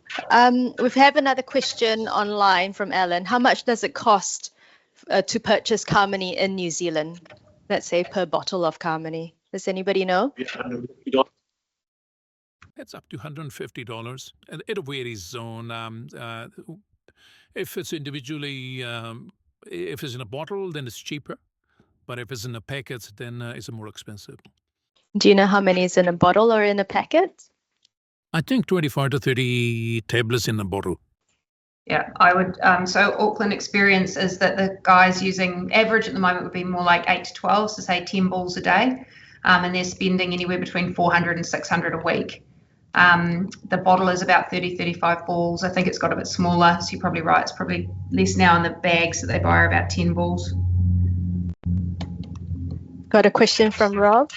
Speaker 1: We have another question online from Alan. How much does it cost to purchase Kamini in New Zealand? Let's say per bottle of Kamini. Does anybody know?
Speaker 4: It's up to $150, and it varies on if it's individually, if it's in a bottle, then it's cheaper, but if it's in a packet, then it's more expensive.
Speaker 1: Do you know how many is in a bottle or in a packet?
Speaker 4: I think 25 to 30 tablets in a bottle.
Speaker 2: Yeah, I would. So Auckland experience is that the guys using average at the moment would be more like 8 to 12, so say 10 balls a day, and they're spending anywhere between 400 and 600 a week. The bottle is about 30, 35 balls. I think it's got a bit smaller, so you're probably right. It's probably less now, and the bags that they buy are about 10 balls.
Speaker 1: Got a question from Rob.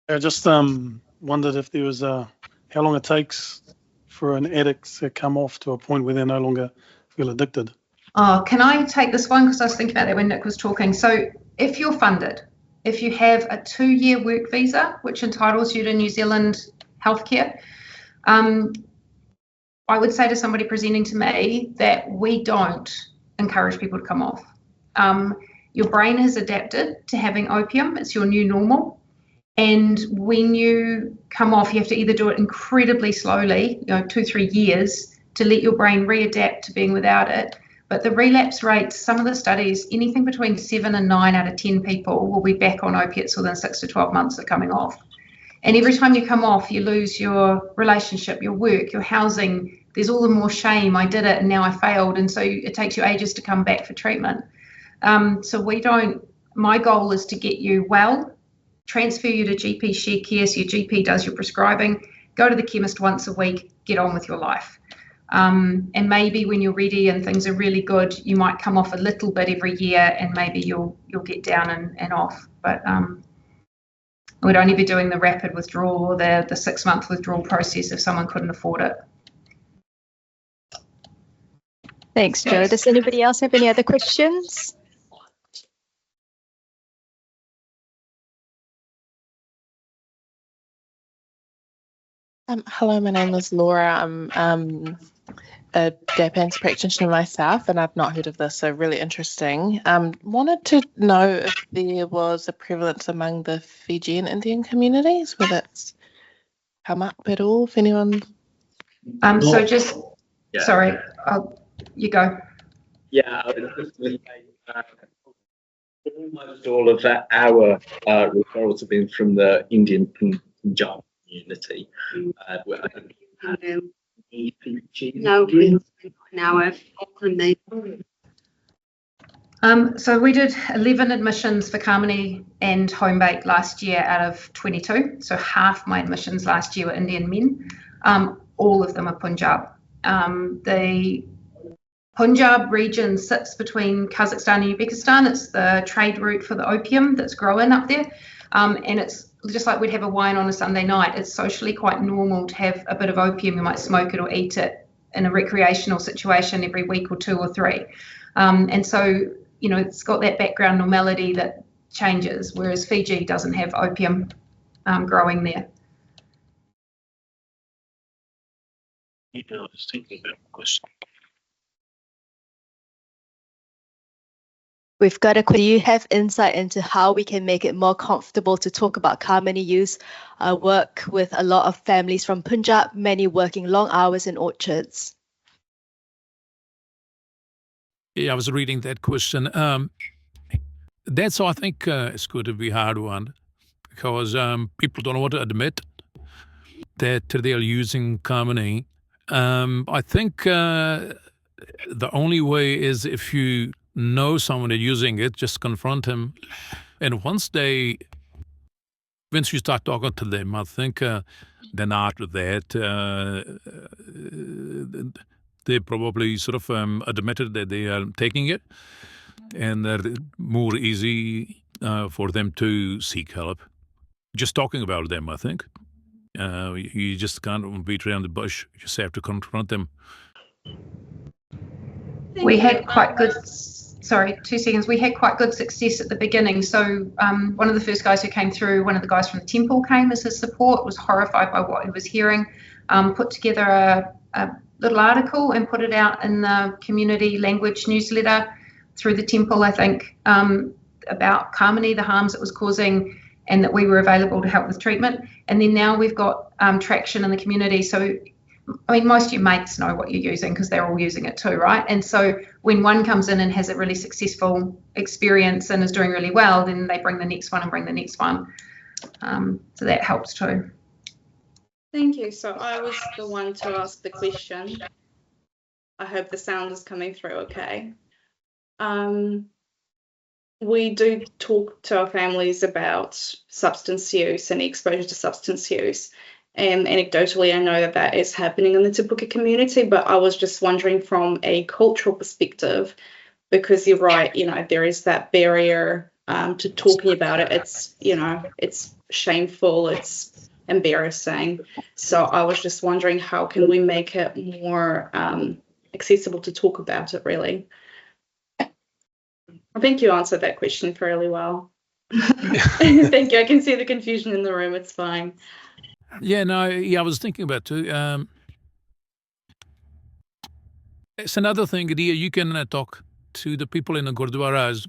Speaker 7: I just wondered if there was how long it takes for an addict to come off to a point where they no longer feel addicted.
Speaker 2: Oh, can I take this one? Because I was thinking about that when Nick was talking. So if you're funded, if you have a 2-year work visa, which entitles you to New Zealand healthcare, I would say to somebody presenting to me that we don't encourage people to come off. Your brain has adapted to having opium. It's your new normal. And when you come off, you have to either do it incredibly slowly, 2-3 years, to let your brain readapt to being without it. But the relapse rates, some of the studies, anything between 7 and 9 out of 10 people will be back on opiates within 6 to 12 months of coming off. And every time you come off, you lose your relationship, your work, your housing. There's all the more shame. I did it and now I failed. And so it takes you ages to come back for treatment. So my goal is to get you well, transfer you to GP share care so your GP does your prescribing, go to the chemist once a week, get on with your life. And maybe when you're ready and things are really good, you might come off a little bit every year and maybe you'll get down and off. But we'd only be doing the rapid withdrawal or the 6-month withdrawal process if someone couldn't afford it.
Speaker 1: Thanks, Joe. Does anybody else have any other questions?
Speaker 8: Hello, my name is Laura. I'm a Japanese practitioner myself, and I've not heard of this, so really interesting. Wanted to know if there was a prevalence among the Fijian Indian communities, whether it's come up at all, if anyone...
Speaker 2: So just, yeah. Sorry, you go.
Speaker 9: Yeah, I was just going to say, almost all of our referrals have been from the Indian Punjab community.
Speaker 2: So we did 11 admissions for Kamini and Homebake last year out of 22. So half my admissions last year were Indian men. All of them are Punjab. The Punjab region sits between Kazakhstan and Uzbekistan. It's the trade route for the opium that's growing up there. And it's just like we'd have a wine on a Sunday night. It's socially quite normal to have a bit of opium. You might smoke it or eat it in a recreational situation every week or 2 or 3. And so, it's got that background normality that changes, whereas Fiji doesn't have opium growing there.
Speaker 7: I was thinking about a question.
Speaker 1: We've got do you have insight into how we can make it more comfortable to talk about Kamini use? I work with a lot of families from Punjab, many working long hours in orchards.
Speaker 4: Yeah, I was reading that question. That's, I think, it's going to be a hard one because people don't want to admit that they're using Kamini. I think the only way is if you know someone is using it, just confront him. And once you start talking to them, I think then after that, they probably sort of admitted that they are taking it, and they're more easy for them to seek help. Just talking about them, I think. You just can't beat around the bush. You just have to confront them.
Speaker 2: We had quite good, sorry, 2 seconds. We had quite good success at the beginning. So one of the first guys who came through, one of the guys from the temple came as his support, was horrified by what he was hearing, put together a little article and put it out in the community language newsletter through the temple, I think, about Kamini, the harms it was causing, and that we were available to help with treatment. And then now we've got traction in the community. So, I mean, most of your mates know what you're using because they're all using it too, right? And so when one comes in and has a really successful experience and is doing really well, then they bring the next one and bring the next one. So that helps too.
Speaker 10: Thank you. So I was the one to ask the question. I hope the sound is coming through okay. We do talk to our families about substance use and exposure to substance use. And anecdotally, I know that that is happening in the Te Puke community, but I was just wondering from a cultural perspective, because you're right, you know, there is that barrier to talking about it. It's, you know, it's shameful, it's embarrassing. So I was just wondering, how can we make it more accessible to talk about it, really? I think you answered that question fairly well. Thank you. I can see the confusion in the room. It's fine.
Speaker 4: Yeah, no, yeah, I was thinking about too. It's another thing, Dia, you can talk to the people in the Gurdwaras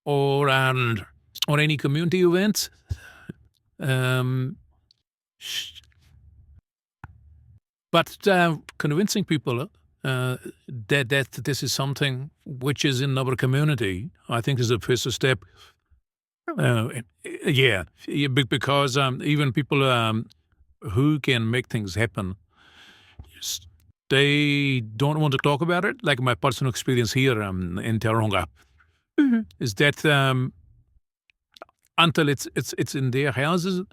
Speaker 4: or any community events. But convincing people that this is something which is in our community, I think is the first step. Yeah, because even people who can make things happen, they don't want to talk about it. Like my personal experience here in Tauranga, is that until it's in their houses,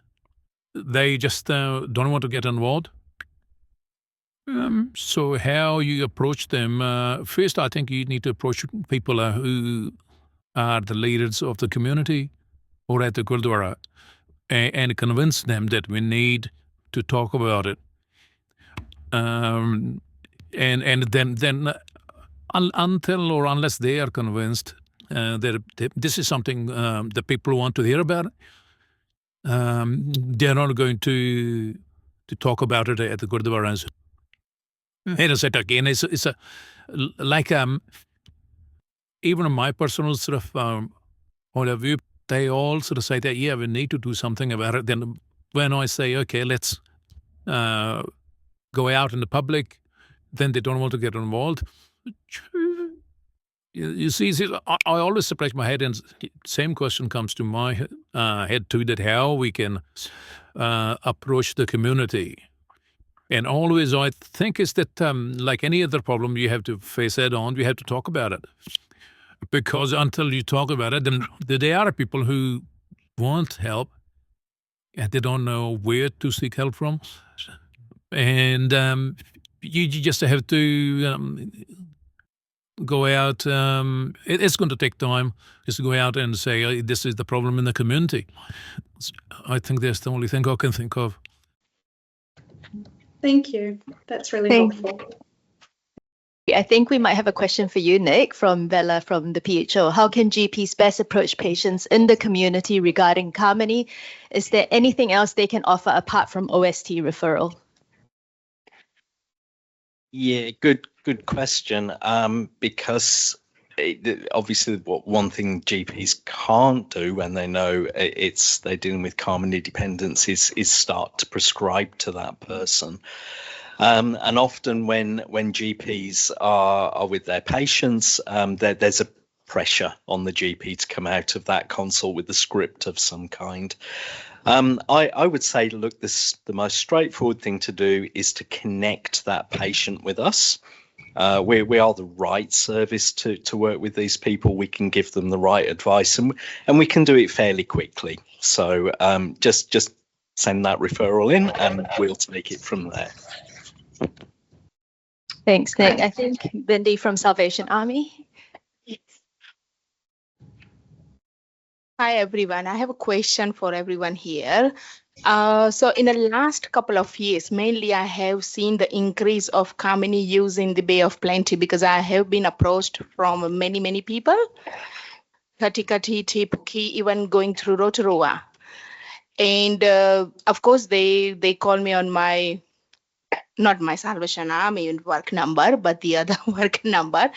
Speaker 4: they just don't want to get involved. So how you approach them? First, I think you need to approach people who are the leaders of the community or at the Gurdwara, and convince them that we need to talk about it. And then until or unless they are convinced that this is something that people want to hear about, they're not going to talk about it at the Gurdwaras. And I said again, it's a like even in my personal sort of point of view, they all sort of say that, yeah, we need to do something about it. Then when I say, okay, let's go out in the public, then they don't want to get involved. You see, I always scratch my head, and same question comes to my head too, that how we can approach the community. And always I think is that like any other problem, you have to face head on, we have to talk about it. Because until you talk about it, then there are people who want help and they don't know where to seek help from. And you just have to go out. It's going to take time just to go out and say, oh, this is the problem in the community. I think that's the only thing I can think of.
Speaker 10: Thank you. That's really helpful.
Speaker 1: I think we might have a question for you, Nick, from Bella from the PHO. How can GPs best approach patients in the community regarding Kamini? Is there anything else they can offer apart from OST referral?
Speaker 3: Yeah, good question. Because obviously, one thing GPs can't do when they know they're dealing with Kamini dependence is start to prescribe to that person. And often when GPs are with their patients, there's a pressure on the GP to come out of that consult with a script of some kind. I would say, look, the most straightforward thing to do is to connect that patient with us. We are the right service to work with these people. We can give them the right advice, and we can do it fairly quickly. So just send that referral in, and we'll take it from there.
Speaker 1: Thanks, Nick. I think Bindi from Salvation Army.
Speaker 11: Hi, everyone. I have a question for everyone here. So in the last couple of years, mainly I have seen the increase of Kamini use in the Bay of Plenty because I have been approached from many people, Katikati, Tipuki, even going through Rotorua. And of course, they call me on my, not my Salvation Army work number, but the other work number.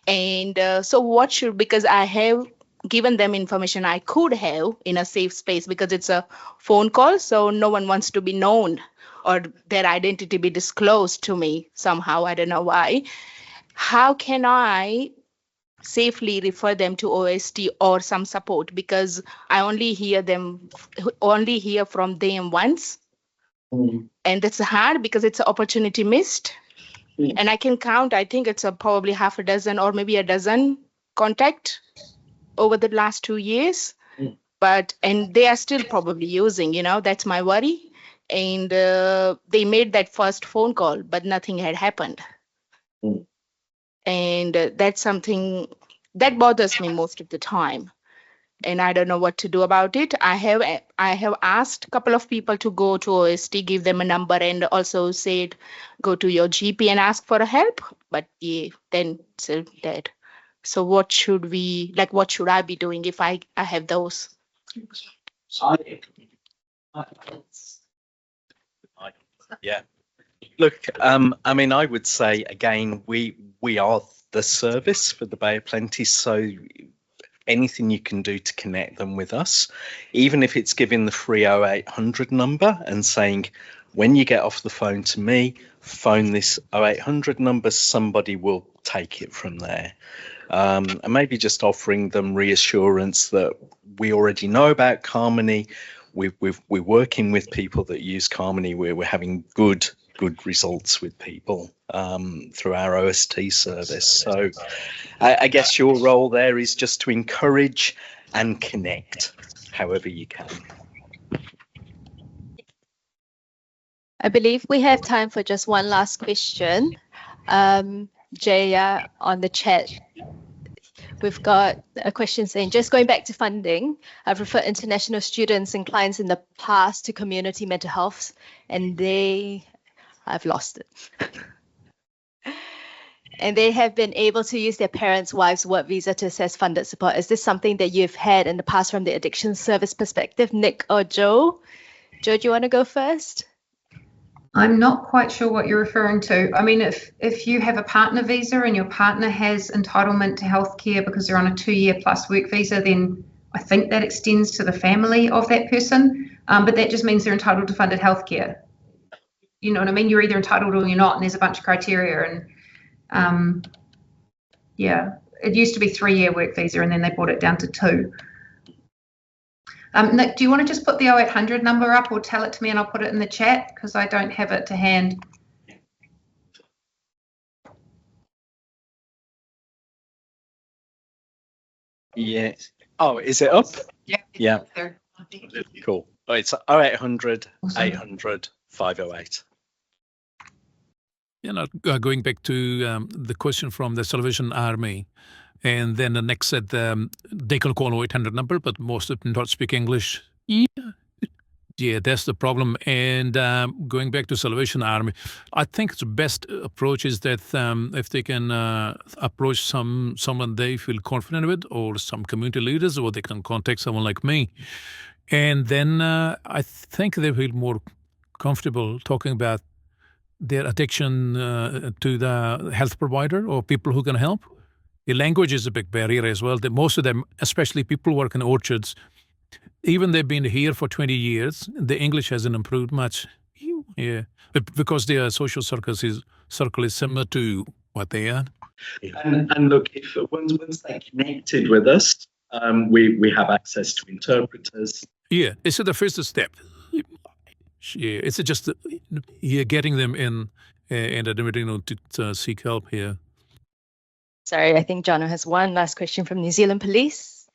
Speaker 11: And so what should, because I have given them information I could have in a safe space because it's a phone call, so no one wants to be known or their identity be disclosed to me somehow. I don't know why. How can I safely refer them to OST or some support? Because I only hear from them once. And that's hard because it's an opportunity missed. And I can count, I think it's probably half a dozen or maybe a dozen contact over the last 2 years. And they are still probably using, that's my worry. And they made that first phone call, but nothing had happened. And that's something that bothers me most of the time. And I don't know what to do about it. I have asked a couple of people to go to OST, give them a number, and also said, go to your GP and ask for help. But then it's dead. So what should I be doing if I have those?
Speaker 3: Yeah. Look, I would say again, we are the service for the Bay of Plenty, so anything you can do to connect them with us, even if it's giving the free 0800 number and saying, when you get off the phone to me, phone this 0800 number, somebody will take it from there. And maybe just offering them reassurance that we already know about Kamini. We're working with people that use Kamini. We're having good results with people through our OST service. So I guess your role there is just to encourage and connect however you can.
Speaker 1: I believe we have time for just one last question. Jaya, on the chat, we've got a question saying, just going back to funding, I've referred international students and clients in the past to community mental health, and I've lost it. And they have been able to use their parents' wives' work visa to assess funded support. Is this something that you've had in the past from the addiction service perspective, Nick or Joe? Joe, do you want to go first?
Speaker 2: I'm not quite sure what you're referring to. I mean, if you have a partner visa and your partner has entitlement to healthcare because they're on a 2-year plus work visa, then I think that extends to the family of that person. But that just means they're entitled to funded healthcare. You know what I mean? You're either entitled or you're not, and there's a bunch of criteria. And it used to be 3-year work visa, and then they brought it down to 2. Nick, do you want to just put the 0800 number up or tell it to me and I'll put it in the chat because I don't have it to hand.
Speaker 3: Yeah. Oh, is it up?
Speaker 2: Yeah.
Speaker 3: Yeah.
Speaker 2: There.
Speaker 3: Cool. Oh, it's 0800
Speaker 2: Awesome.
Speaker 3: 800 508.
Speaker 4: Going back to the question from the Salvation Army, and then the next said they can call 0800 number, but most of them don't speak English. Yeah, that's the problem. And going back to Salvation Army, I think the best approach is that if they can approach someone they feel confident with, or some community leaders, or they can contact someone like me. And then I think they feel more comfortable talking about their addiction to the health provider or people who can help. The language is a big barrier as well. Most of them, especially people who work in orchards, even they've been here for 20 years, the English hasn't improved much. Yeah, because their social circle is similar to what they are.
Speaker 9: And look, if once they connected with us, we have access to interpreters.
Speaker 4: Yeah, it's the first step. Yeah, it's just getting them in and admitting to seek help here.
Speaker 1: Sorry, I think Jono has one last question from New Zealand Police.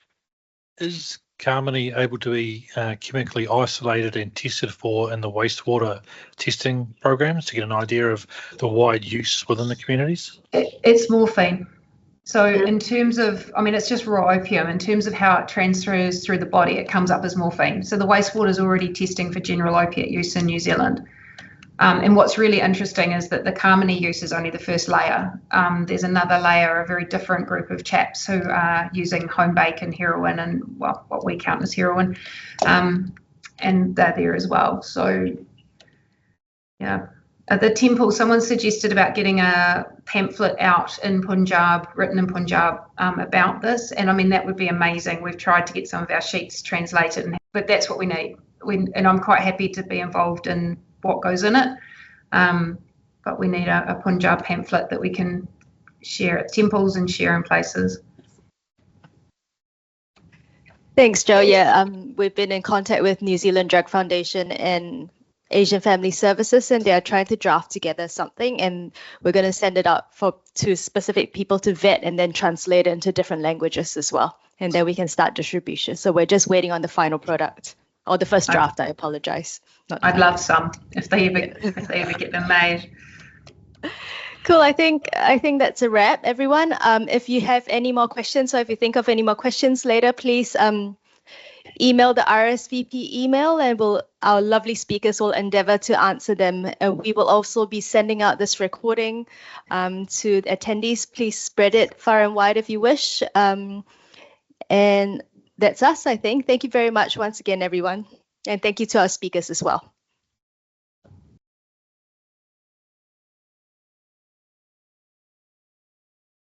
Speaker 12: Is Kamini able to be chemically isolated and tested for in the wastewater testing programs to get an idea of the wide use within the communities?
Speaker 2: It's morphine. So in terms of, I mean, it's just raw opium. In terms of how it transfers through the body, it comes up as morphine. So the wastewater is already testing for general opiate use in New Zealand. And what's really interesting is that the Kamini use is only the first layer. There's another layer, a very different group of chaps who are using home bake and heroin, and well, what we count as heroin, and they're there as well. So yeah. At the temple, someone suggested about getting a pamphlet out in Punjab, written in Punjab, about this. And I mean, that would be amazing. We've tried to get some of our sheets translated, but that's what we need. And I'm quite happy to be involved in what goes in it. But we need a Punjab pamphlet that we can share at temples and share in places.
Speaker 1: Thanks, Jo. Yeah, we've been in contact with New Zealand Drug Foundation and Asian Family Services, and they are trying to draft together something, and we're going to send it out to specific people to vet and then translate it into different languages as well, and then we can start distribution. So we're just waiting on the final product, or the first draft. I apologize.
Speaker 2: I'd love some if they ever get them made.
Speaker 1: Cool. I think that's a wrap, everyone. If you have any more questions, or if you think of any more questions later, please email the RSVP email, and our lovely speakers will endeavor to answer them. We will also be sending out this recording to the attendees. Please spread it far and wide if you wish. And that's us, I think. Thank you very much once again, everyone. And thank you to our speakers as well.